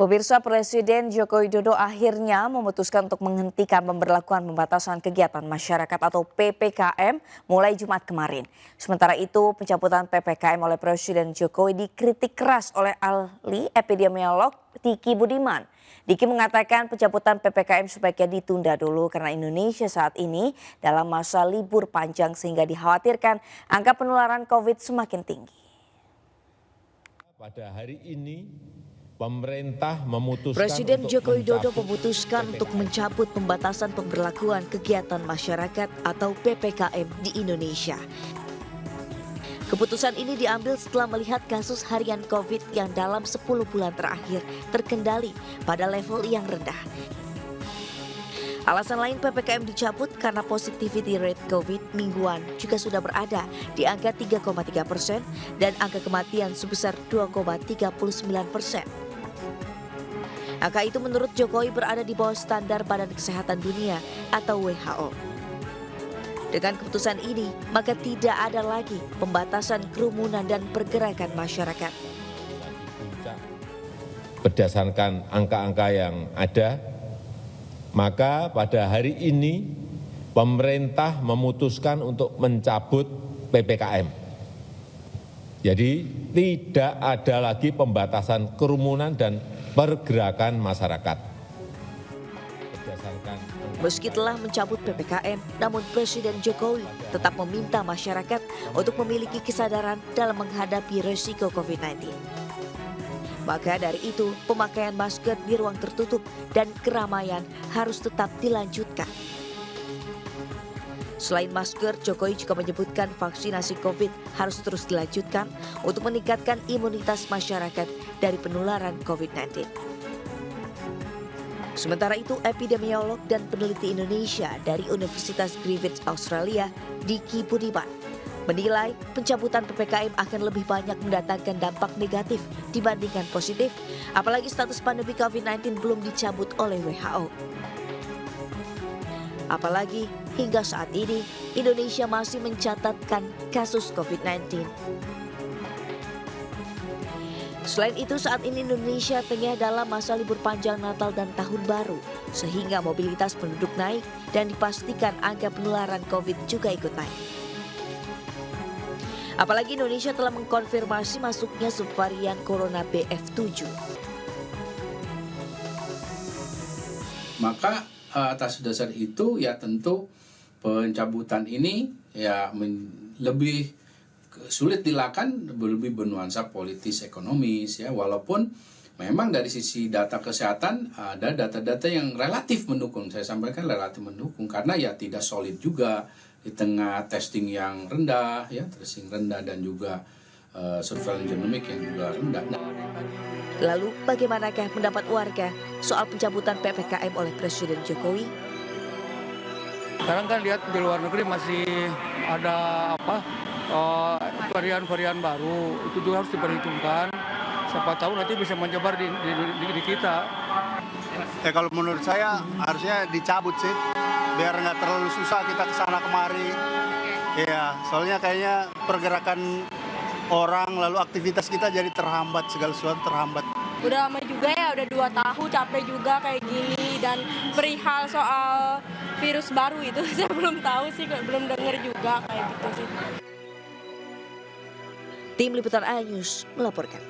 Pemirsa, Presiden Joko Widodo akhirnya memutuskan untuk menghentikan pemberlakuan pembatasan kegiatan masyarakat atau PPKM mulai Jumat kemarin. Sementara itu, pencabutan PPKM oleh Presiden Jokowi dikritik keras oleh ahli epidemiolog Diki Budiman. Diki mengatakan pencabutan PPKM sebaiknya ditunda dulu karena Indonesia saat ini dalam masa libur panjang sehingga dikhawatirkan angka penularan COVID semakin tinggi. Pada hari ini pemerintah memutuskan Presiden Joko Widodo memutuskan untuk mencabut pembatasan pemberlakuan kegiatan masyarakat atau PPKM di Indonesia. Keputusan ini diambil setelah melihat kasus harian COVID yang dalam 10 bulan terakhir terkendali pada level yang rendah. Alasan lain PPKM dicabut karena positivity rate COVID mingguan juga sudah berada di angka 3,3% dan angka kematian sebesar 2,39%. Angka itu menurut Jokowi berada di bawah standar Badan Kesehatan Dunia atau WHO. Dengan keputusan ini, maka tidak ada lagi pembatasan kerumunan dan pergerakan masyarakat. Berdasarkan angka-angka yang ada, maka pada hari ini pemerintah memutuskan untuk mencabut PPKM. Jadi tidak ada lagi pembatasan kerumunan dan pergerakan masyarakat. Meski telah mencabut PPKM, namun Presiden Jokowi tetap meminta masyarakat untuk memiliki kesadaran dalam menghadapi resiko COVID-19. Maka dari itu, pemakaian masker di ruang tertutup dan keramaian harus tetap dilanjutkan. Selain masker, Jokowi juga menyebutkan vaksinasi COVID harus terus dilanjutkan untuk meningkatkan imunitas masyarakat dari penularan COVID-19. Sementara itu, epidemiolog dan peneliti Indonesia dari Universitas Griffith Australia, Diki Budiman, menilai pencabutan PPKM akan lebih banyak mendatangkan dampak negatif dibandingkan positif, apalagi status pandemi COVID-19 belum dicabut oleh WHO. Apalagi hingga saat ini, Indonesia masih mencatatkan kasus COVID-19. Selain itu, saat ini Indonesia tengah dalam masa libur panjang Natal dan Tahun Baru, sehingga mobilitas penduduk naik dan dipastikan angka penularan COVID juga ikut naik. Apalagi Indonesia telah mengkonfirmasi masuknya subvarian Corona BF7. Maka atas dasar itu ya tentu pencabutan ini ya lebih sulit dilakukan, lebih bernuansa politis ekonomis ya, walaupun memang dari sisi data kesehatan ada data-data yang relatif mendukung. Saya sampaikan relatif mendukung karena ya tidak solid juga di tengah testing yang rendah ya, tracing rendah dan juga surveillance genomik yang juga rendah. Lalu bagaimanakah pendapat warga soal pencabutan PPKM oleh Presiden Jokowi? Sekarang kan lihat di luar negeri masih ada varian-varian baru, itu juga harus diperhitungkan. Siapa tahu nanti bisa menyebar di kita. Kalau menurut saya harusnya dicabut sih, biar nggak terlalu susah kita kesana kemari. Iya, soalnya kayaknya pergerakan orang lalu aktivitas kita jadi terhambat, segala sesuatu terhambat. Udah lama juga ya, udah 2 tahun, capek juga kayak gini, dan perihal soal virus baru itu saya belum tahu sih, belum dengar juga kayak gitu sih. Tim Liputan iNews melaporkan.